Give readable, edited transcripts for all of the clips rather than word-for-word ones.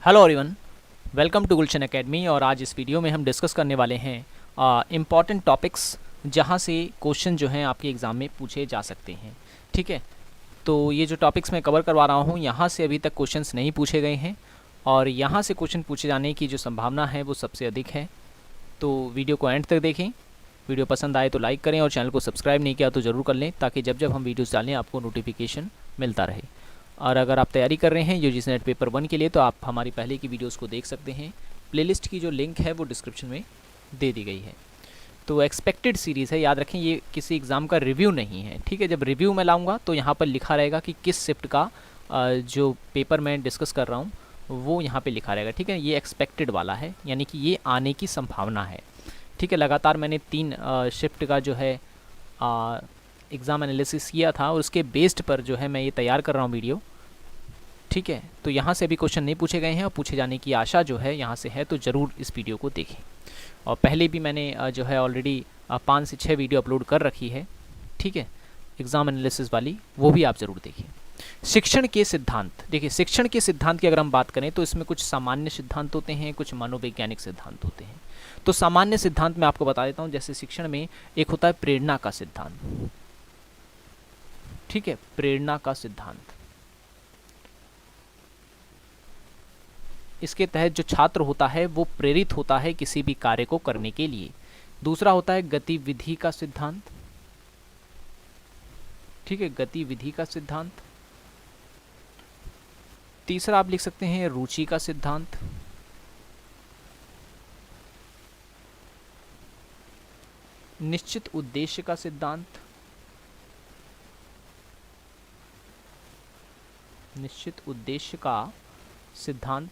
Hello everyone, welcome to Gulshan academy. और आज इस वीडियो में हम डिस्कस करने वाले हैं इम्पॉर्टेंट टॉपिक्स जहां से क्वेश्चन जो हैं आपके एग्ज़ाम में पूछे जा सकते हैं। ठीक है, तो ये जो टॉपिक्स मैं कवर करवा रहा हूँ यहाँ से अभी तक क्वेश्चंस नहीं पूछे गए हैं और यहाँ से क्वेश्चन पूछे जाने की जो संभावना है वो सबसे अधिक है। तो वीडियो को एंड तक देखें। वीडियो पसंद आए तो लाइक करें और चैनल को सब्सक्राइब नहीं किया तो ज़रूर कर लें, ताकि जब जब हम वीडियोज़ डालें आपको नोटिफिकेशन मिलता रहे। और अगर आप तैयारी कर रहे हैं यूजीसी नेट पेपर 1 के लिए तो आप हमारी पहले की वीडियोस को देख सकते हैं। प्लेलिस्ट की जो लिंक है वो डिस्क्रिप्शन में दे दी गई है। तो एक्सपेक्टेड सीरीज़ है, याद रखें ये किसी एग्ज़ाम का रिव्यू नहीं है। ठीक है, जब रिव्यू में लाऊंगा तो यहाँ पर लिखा रहेगा कि किस शिफ्ट का जो पेपर मैं डिस्कस कर रहा हूँ वो यहाँ पे लिखा रहेगा। ठीक है, ये एक्सपेक्टेड वाला है, यानी कि ये आने की संभावना है। ठीक है, लगातार मैंने 3 शिफ्ट का जो है एग्ज़ाम एनालिसिस किया था और उसके बेस्ड पर जो है मैं ये तैयार कर रहा हूँ वीडियो। ठीक है, तो यहाँ से अभी क्वेश्चन नहीं पूछे गए हैं और पूछे जाने की आशा जो है यहाँ से है, तो ज़रूर इस वीडियो को देखें। और पहले भी मैंने जो है ऑलरेडी 5 से 6 वीडियो अपलोड कर रखी है। ठीक है, एग्ज़ाम एनालिसिस वाली, वो भी आप ज़रूर देखिए। शिक्षण के सिद्धांत, देखिए शिक्षण के सिद्धांत की अगर हम बात करें तो इसमें कुछ सामान्य सिद्धांत होते हैं, कुछ मनोवैज्ञानिक सिद्धांत होते हैं। तो सामान्य सिद्धांत मैं आपको बता देता हूँ। जैसे शिक्षण में एक होता है प्रेरणा का सिद्धांत। ठीक है, प्रेरणा का सिद्धांत, इसके तहत जो छात्र होता है वो प्रेरित होता है किसी भी कार्य को करने के लिए। दूसरा होता है गतिविधि का सिद्धांत। ठीक है, गतिविधि का सिद्धांत। तीसरा आप लिख सकते हैं रुचि का सिद्धांत। निश्चित उद्देश्य का सिद्धांत। निश्चित उद्देश्य का सिद्धांत।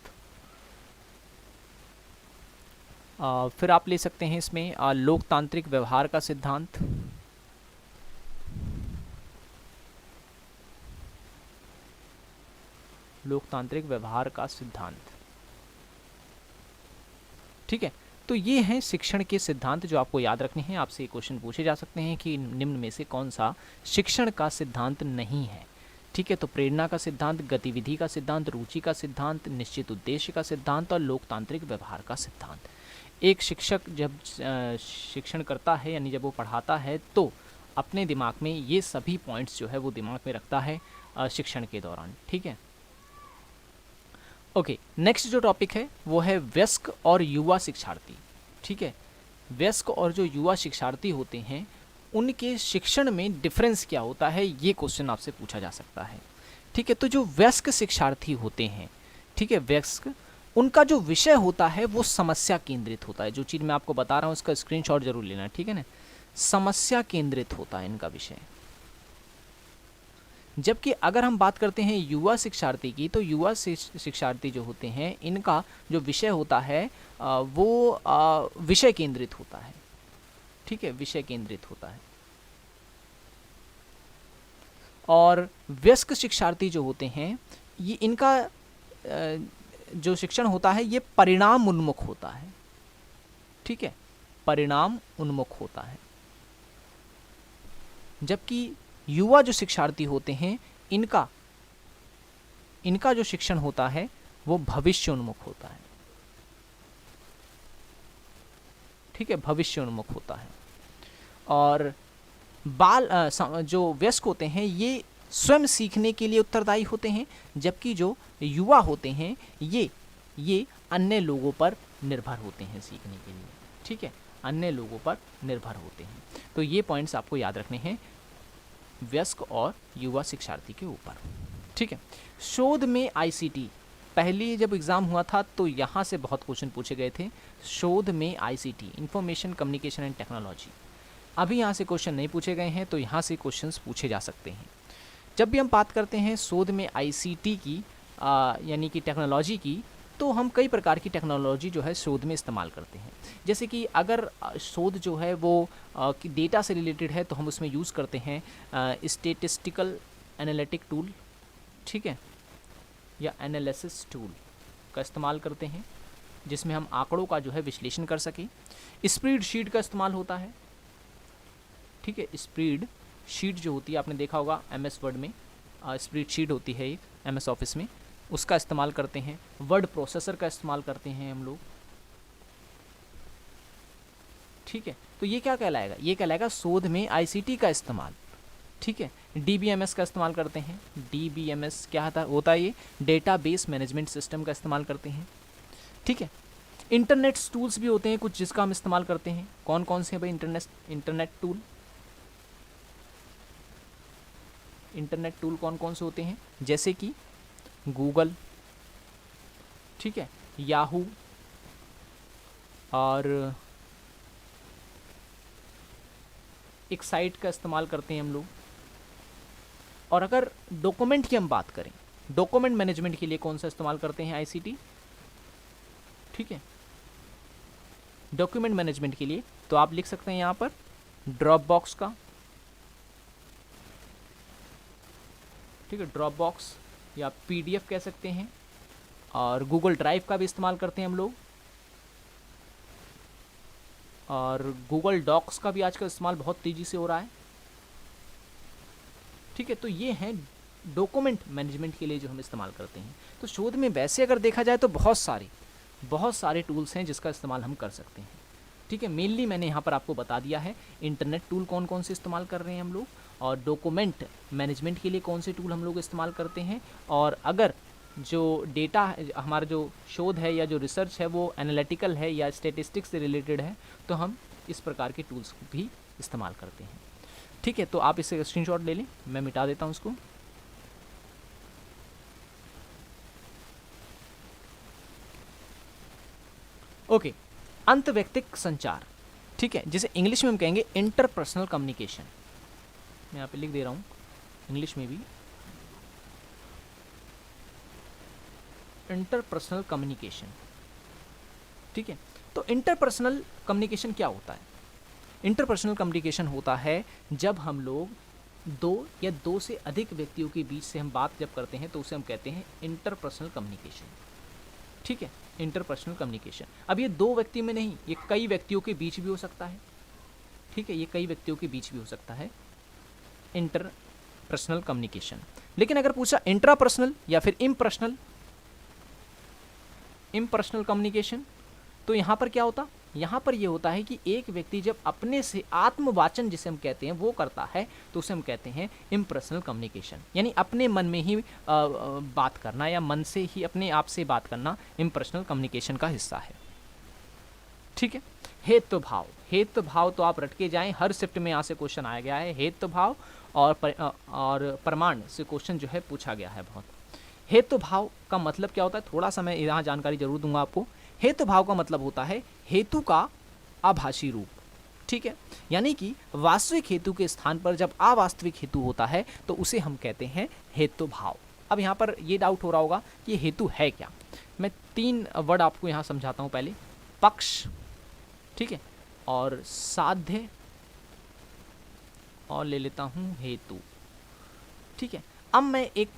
फिर आप ले सकते हैं इसमें लोकतांत्रिक व्यवहार का सिद्धांत। लोकतांत्रिक व्यवहार का सिद्धांत। ठीक है, तो ये हैं शिक्षण के सिद्धांत जो आपको याद रखने हैं। आपसे क्वेश्चन पूछे जा सकते हैं कि निम्न में से कौन सा शिक्षण का सिद्धांत नहीं है। ठीक है, तो प्रेरणा का सिद्धांत, गतिविधि का सिद्धांत, रुचि का सिद्धांत, निश्चित उद्देश्य का सिद्धांत और लोकतांत्रिक व्यवहार का सिद्धांत। एक शिक्षक जब शिक्षण करता है, यानी जब वो पढ़ाता है, तो अपने दिमाग में ये सभी पॉइंट्स जो है वो दिमाग में रखता है शिक्षण के दौरान। ठीक है, ओके, नेक्स्ट जो टॉपिक है वो है वयस्क और युवा शिक्षार्थी। ठीक है, वयस्क और जो युवा शिक्षार्थी होते हैं उनके शिक्षण में डिफरेंस क्या होता है, ये क्वेश्चन आपसे पूछा जा सकता है। ठीक है, तो जो वयस्क शिक्षार्थी होते हैं, ठीक है, वयस्क, उनका जो विषय होता है वो समस्या केंद्रित होता है। जो चीज़ मैं आपको बता रहा हूँ उसका स्क्रीनशॉट जरूर लेना, ठीक है ना। समस्या केंद्रित होता है इनका विषय। जबकि अगर हम बात करते हैं युवा शिक्षार्थी की, तो युवा शिक्षार्थी जो होते हैं इनका जो विषय होता है वो विषय केंद्रित होता है। ठीक है, विषय केंद्रित होता है। और वयस्क शिक्षार्थी जो होते हैं ये इनका जो शिक्षण होता है ये परिणाम उन्मुख होता है। ठीक है, परिणाम उन्मुख होता है। जबकि युवा जो शिक्षार्थी होते हैं इनका जो शिक्षण होता है वो भविष्य उन्मुख होता है। ठीक है, भविष्य उन्मुख होता है। और जो वयस्क होते हैं ये स्वयं सीखने के लिए उत्तरदायी होते हैं, जबकि जो युवा होते हैं ये अन्य लोगों पर निर्भर होते हैं सीखने के लिए। ठीक है, अन्य लोगों पर निर्भर होते हैं। तो ये पॉइंट्स आपको याद रखने हैं वयस्क और युवा शिक्षार्थी के ऊपर। ठीक है, शोध में आईसीटी, पहले जब एग्ज़ाम हुआ था तो यहाँ से बहुत क्वेश्चन पूछे गए थे। शोध में ICT, information communication and technology, अभी यहाँ से क्वेश्चन नहीं पूछे गए हैं, तो यहाँ से क्वेश्चंस पूछे जा सकते हैं। जब भी हम बात करते हैं शोध में आईसीटी की यानी कि टेक्नोलॉजी की, तो हम कई प्रकार की टेक्नोलॉजी जो है शोध में इस्तेमाल करते हैं। जैसे कि अगर शोध जो है वो डेटा से रिलेटेड है तो हम उसमें यूज़ करते हैं स्टेटिस्टिकल एनालिटिक टूल। ठीक है, या एनालिसिस टूल का इस्तेमाल करते हैं, जिसमें हम आंकड़ों का जो है विश्लेषण कर सकें। स्प्रेड शीट का इस्तेमाल होता है। ठीक है, स्प्रेड शीट जो होती है आपने देखा होगा MS वर्ड में स्प्रेड शीट होती है एक MS ऑफिस में, उसका इस्तेमाल करते हैं, वर्ड प्रोसेसर का इस्तेमाल करते हैं हम लोग, ठीक है। तो ये क्या कहलाएगा, ये कहलाएगा शोध में आईसीटी का इस्तेमाल, ठीक है। डीबीएमएस का इस्तेमाल करते हैं, डीबीएमएस क्या होता है, ये डेटाबेस मैनेजमेंट सिस्टम का इस्तेमाल करते हैं, ठीक है। इंटरनेट टूल्स भी होते हैं कुछ जिसका हम इस्तेमाल करते हैं, कौन कौन से हैं भाई इंटरनेट टूल, इंटरनेट टूल कौन कौन से होते हैं, जैसे कि गूगल, ठीक है, याहू, और एक साइट का इस्तेमाल करते हैं हम लोग। और अगर डॉक्यूमेंट की हम बात करें, डॉक्यूमेंट मैनेजमेंट के लिए कौन सा इस्तेमाल करते हैं, आईसीटी, ठीक है। डॉक्यूमेंट मैनेजमेंट के लिए तो आप लिख सकते हैं यहाँ पर ड्रॉप बॉक्स का, ठीक है, ड्रॉप बॉक्स या पीडीएफ कह सकते हैं, और गूगल ड्राइव का भी इस्तेमाल करते हैं हम लोग, और गूगल डॉक्स का भी आजकल इस्तेमाल बहुत तेज़ी से हो रहा है, ठीक है। तो ये हैं डॉक्यूमेंट मैनेजमेंट के लिए जो हम इस्तेमाल करते हैं। तो शोध में वैसे अगर देखा जाए तो बहुत सारे टूल्स हैं जिसका इस्तेमाल हम कर सकते हैं, ठीक है। मेनली मैंने यहाँ पर आपको बता दिया है इंटरनेट टूल कौन कौन से इस्तेमाल कर रहे हैं हम लोग, और डॉक्यूमेंट मैनेजमेंट के लिए कौन से टूल हम लोग इस्तेमाल करते हैं, और अगर जो डेटा हमारा जो शोध है या जो रिसर्च है वो एनालिटिकल है या स्टेटिस्टिक्स से रिलेटेड है तो हम इस प्रकार के टूल्स भी इस्तेमाल करते हैं, ठीक है। तो आप इसे स्क्रीनशॉट ले लें, मैं मिटा देता हूँ उसको। ओके, अंतव्यक्तिक संचार, ठीक है, जिसे इंग्लिश में हम कहेंगे इंटरपर्सनल कम्युनिकेशन। मैं यहाँ पे लिख दे रहा हूँ इंग्लिश में भी, इंटरपर्सनल कम्युनिकेशन, ठीक है। तो इंटरपर्सनल कम्युनिकेशन क्या होता है, इंटरपर्सनल कम्युनिकेशन होता है जब हम लोग दो या दो से अधिक व्यक्तियों के बीच से हम बात जब करते हैं तो उसे हम कहते हैं इंटरपर्सनल कम्युनिकेशन, ठीक है, इंटरपर्सनल कम्युनिकेशन। अब ये दो व्यक्ति में नहीं, ये कई व्यक्तियों के बीच भी हो सकता है, ठीक है, ये कई व्यक्तियों के बीच भी हो सकता है इंटरपर्सनल कम्युनिकेशन। लेकिन अगर पूछा इंट्रापर्सनल या फिर इम्पर्सनल कम्युनिकेशन, तो यहाँ पर क्या होता, यहाँ पर ये होता है कि एक व्यक्ति जब अपने से आत्मवाचन जिसे हम कहते हैं वो करता है तो उसे हम कहते हैं इम्पर्सनल कम्युनिकेशन, यानी अपने मन में ही बात करना या मन से ही अपने आप से बात करना इम्पर्सनल कम्युनिकेशन का हिस्सा है, ठीक है। हेतु भाव, हेतु भाव तो आप रट के जाएं, हर शिफ्ट में यहाँ से क्वेश्चन आया गया है, हेतु भाव और प्रमाण से क्वेश्चन जो है पूछा गया है बहुत। हेतु भाव का मतलब क्या होता है, थोड़ा सा मैं यहाँ जानकारी जरूर दूंगा आपको। हेतु भाव का मतलब होता है हेतु का आभासी रूप, ठीक है, यानी कि वास्तविक हेतु के स्थान पर जब अवास्तविक हेतु होता है तो उसे हम कहते हैं हेतु भाव। अब यहाँ पर ये डाउट हो रहा होगा कि हेतु है क्या, मैं 3 वर्ड आपको यहाँ समझाता हूँ। पहले पक्ष, ठीक है, और साध्य, और ले लेता हूँ हेतु, ठीक है। अब मैं एक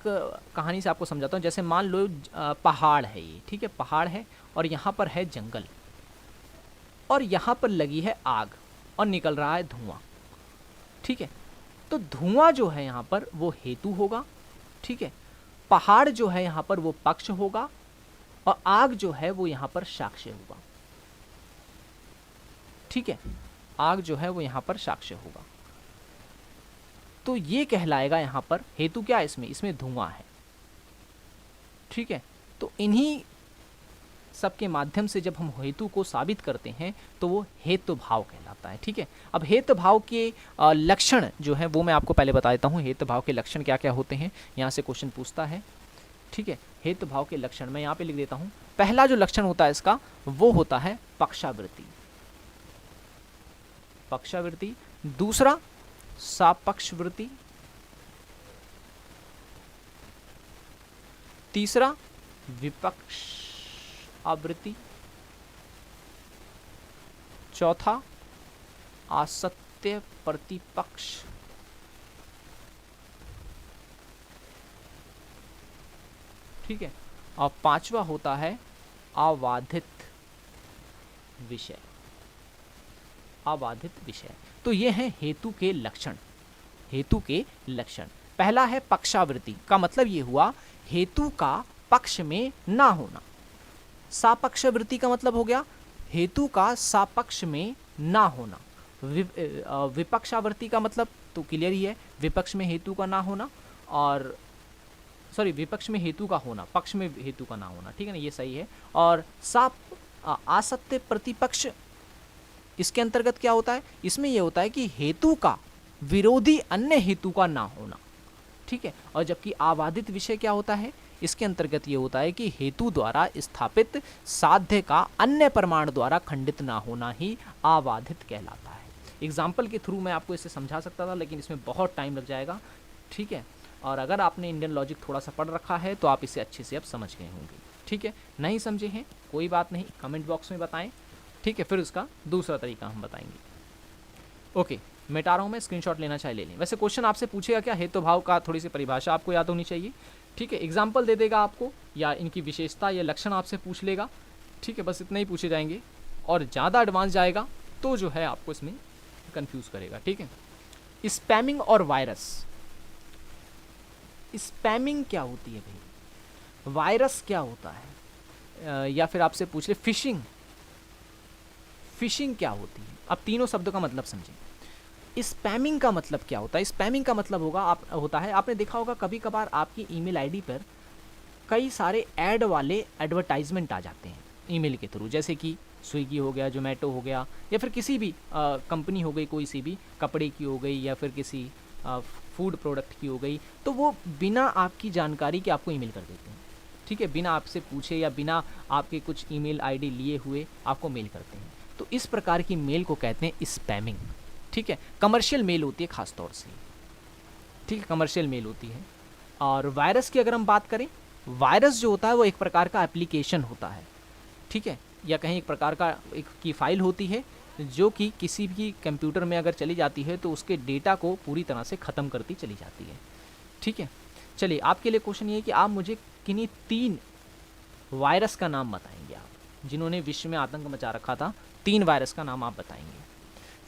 कहानी से आपको समझाता हूँ। जैसे मान लो पहाड़ है ये, ठीक है, पहाड़ है और यहाँ पर है जंगल, और यहाँ पर लगी है आग और निकल रहा है धुआं, ठीक है। तो धुआं जो है यहाँ पर वो हेतु होगा, ठीक है। पहाड़ जो है यहाँ पर वो पक्ष होगा, और आग जो है वो यहाँ पर साक्ष्य होगा, ठीक है। आग जो है वो यहाँ पर साक्ष्य होगा। तो ये कहलाएगा यहाँ पर हेतु क्या है, इसमें धुआं है, ठीक है। तो इन्हीं सबके माध्यम से जब हम हेतु को साबित करते हैं तो वो हेतु भाव कहलाता है, ठीक है। अब हेतु भाव के लक्षण जो है वो मैं आपको पहले बता देता हूँ। हेतु भाव के लक्षण क्या क्या होते हैं, यहाँ से क्वेश्चन पूछता है, ठीक है। हेतु भाव के लक्षण मैं यहाँ पे लिख देता हूँ। पहला जो लक्षण होता है इसका वो होता है पक्षावृत्ति, पक्षावृत्ति। दूसरा सापक्ष वृत्ति, तीसरा विपक्ष आवृत्ति, चौथा असत्य प्रतिपक्ष, ठीक है, और पांचवा होता है अबाधित विषय, अबाधित विषय। तो ये हैं हेतु के लक्षण, हेतु के लक्षण। पहला है पक्षावृत्ति, का मतलब ये हुआ हेतु का पक्ष में ना होना। सापक्षवर्ती का मतलब हो गया हेतु का सापक्ष में ना होना। विपक्षावर्ती का मतलब तो क्लियर ही है, विपक्ष में हेतु का ना होना, और सॉरी विपक्ष में हेतु का होना, पक्ष में हेतु का ना होना, ठीक है ना, ये सही है। और असत्य प्रतिपक्ष, इसके अंतर्गत क्या होता है, इसमें यह होता है कि हेतु का विरोधी अन्य हेतु का ना होना, ठीक है। और जबकि आबाधित विषय क्या होता है, इसके अंतर्गत ये होता है कि हेतु द्वारा स्थापित साध्य का अन्य प्रमाण द्वारा खंडित ना होना ही आबाधित कहलाता है। एग्जाम्पल के थ्रू मैं आपको इसे समझा सकता था, लेकिन इसमें बहुत टाइम लग जाएगा, ठीक है। और अगर आपने इंडियन लॉजिक थोड़ा सा पढ़ रखा है तो आप इसे अच्छे से अब समझ गए होंगे, ठीक है। नहीं समझे हैं कोई बात नहीं, कमेंट बॉक्स में बताएं, ठीक है, फिर उसका दूसरा तरीका हम बताएंगे। ओके, मिटा रहा हूँ मैं, स्क्रीनशॉट लेना चाहे ले लें। वैसे क्वेश्चन आपसे पूछेगा क्या, हेतु भाव का थोड़ी सी परिभाषा आपको याद होनी चाहिए, ठीक है। एग्जाम्पल दे देगा आपको, या इनकी विशेषता या लक्षण आपसे पूछ लेगा, ठीक है, बस इतना ही पूछे जाएंगे। और ज़्यादा एडवांस जाएगा तो जो है आपको इसमें कंफ्यूज करेगा, ठीक है। स्पैमिंग और वायरस, स्पैमिंग क्या होती है भाई, वायरस क्या होता है, या फिर आपसे पूछ ले फिशिंग, फिशिंग क्या होती है। अब तीनों शब्दों का मतलब समझें। स्पैमिंग का मतलब क्या होता है, स्पैमिंग का मतलब होता है, आपने देखा होगा कभी कभार आपकी ईमेल आईडी पर कई सारे ऐड वाले एडवर्टाइजमेंट आ जाते हैं ईमेल के थ्रू, जैसे कि स्विगी हो गया, जोमेटो हो गया, या फिर किसी भी कंपनी हो गई, कोई सी भी कपड़े की हो गई, या फिर किसी फूड प्रोडक्ट की हो गई, तो वो बिना आपकी जानकारी के आपको ईमेल कर देते हैं, ठीक है, बिना आपसे पूछे या बिना आपके कुछ ईमेल आईडी लिए हुए आपको मेल करते हैं। तो इस प्रकार की मेल को कहते हैं स्पैमिंग, ठीक है। कमर्शियल मेल होती है खास तौर से, ठीक है, कमर्शियल मेल होती है। और वायरस की अगर हम बात करें, वायरस जो होता है वो एक प्रकार का एप्लीकेशन होता है, ठीक है, या कहीं एक प्रकार का एक की फाइल होती है जो कि किसी भी कंप्यूटर में अगर चली जाती है तो उसके डेटा को पूरी तरह से ख़त्म करती चली जाती है, ठीक है। चलिए, आपके लिए क्वेश्चन ये है कि आप मुझे किन्हीं 3 वायरस का नाम बताएंगे, आप जिन्होंने विश्व में आतंक मचा रखा था, 3 वायरस का नाम आप बताएंगे।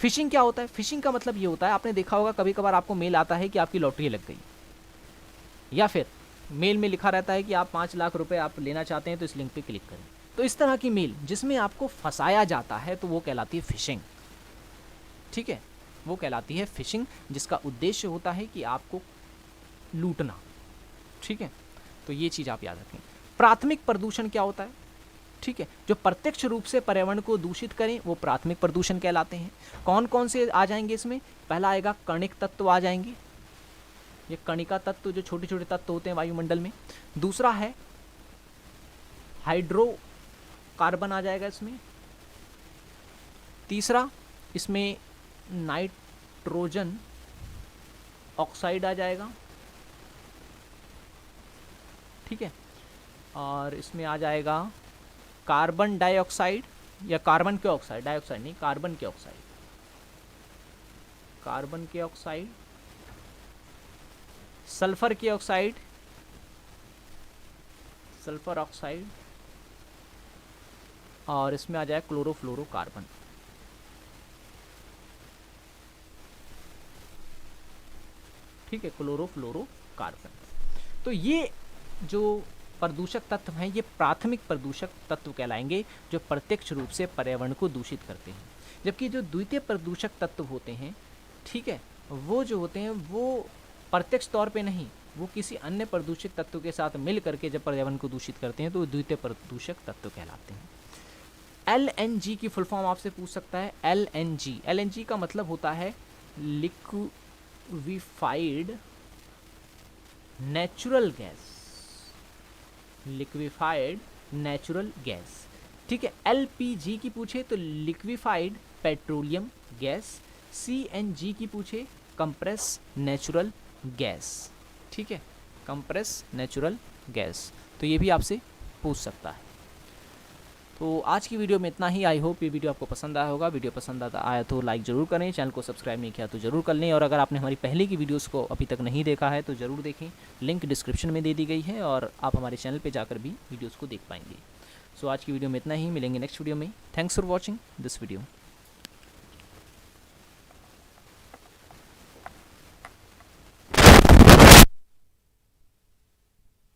फिशिंग क्या होता है, फिशिंग का मतलब ये होता है, आपने देखा होगा कभी कभार आपको मेल आता है कि आपकी लॉटरी लग गई, या फिर मेल में लिखा रहता है कि आप 5 लाख रुपए आप लेना चाहते हैं तो इस लिंक पे क्लिक करें। तो इस तरह की मेल जिसमें आपको फंसाया जाता है तो वो कहलाती है फिशिंग, ठीक है, वो कहलाती है फिशिंग, जिसका उद्देश्य होता है कि आपको लूटना, ठीक है। तो ये चीज़ आप याद रखें। प्राथमिक प्रदूषण क्या होता है, ठीक है, जो प्रत्यक्ष रूप से पर्यावरण को दूषित करें वो प्राथमिक प्रदूषण कहलाते हैं। कौन कौन से आ जाएंगे इसमें, पहला आएगा कणिक तत्व आ जाएंगे, ये कणिका तत्व जो छोटे छोटे तत्व होते हैं वायुमंडल में। दूसरा है हाइड्रोकार्बन आ जाएगा इसमें। तीसरा इसमें नाइट्रोजन ऑक्साइड आ जाएगा, ठीक है। और इसमें आ जाएगा कार्बन डाइऑक्साइड या कार्बन के ऑक्साइड, डाइऑक्साइड नहीं, कार्बन के ऑक्साइड, कार्बन के ऑक्साइड, सल्फर के ऑक्साइड, सल्फर ऑक्साइड, और इसमें आ जाए क्लोरोफ्लोरोकार्बन, ठीक है, क्लोरोफ्लोरोकार्बन। तो ये जो प्रदूषक तत्व हैं ये प्राथमिक प्रदूषक तत्व कहलाएंगे, जो प्रत्यक्ष रूप से पर्यावरण को दूषित करते हैं। जबकि जो द्वितीय प्रदूषक तत्व होते हैं, ठीक है, वो जो होते हैं वो प्रत्यक्ष तौर पे नहीं, वो किसी अन्य प्रदूषक तत्व के साथ मिल करके जब पर्यावरण को दूषित करते हैं तो वो द्वितीय प्रदूषक तत्व कहलाते हैं। LNG की फुल फॉर्म आपसे पूछ सकता है। LNG का मतलब होता है liquefied natural gas, liquefied natural gas, ठीक है। LPG की पूछे तो लिक्विफाइड पेट्रोलियम गैस, CNG की पूछे कंप्रेस नेचुरल गैस, ठीक है, कंप्रेस नेचुरल गैस। तो ये भी आपसे पूछ सकता है। तो आज की वीडियो में इतना ही। आई होप ये वीडियो आपको पसंद आया होगा। वीडियो पसंद आया तो लाइक ज़रूर करें, चैनल को सब्सक्राइब नहीं किया तो ज़रूर कर लें, और अगर आपने हमारी पहले की वीडियोस को अभी तक नहीं देखा है तो ज़रूर देखें, लिंक डिस्क्रिप्शन में दे दी गई है, और आप हमारे चैनल पे जाकर भी वीडियोस को देख पाएंगे। सो आज की वीडियो में इतना ही, मिलेंगे नेक्स्ट वीडियो में। Thanks for watching this video.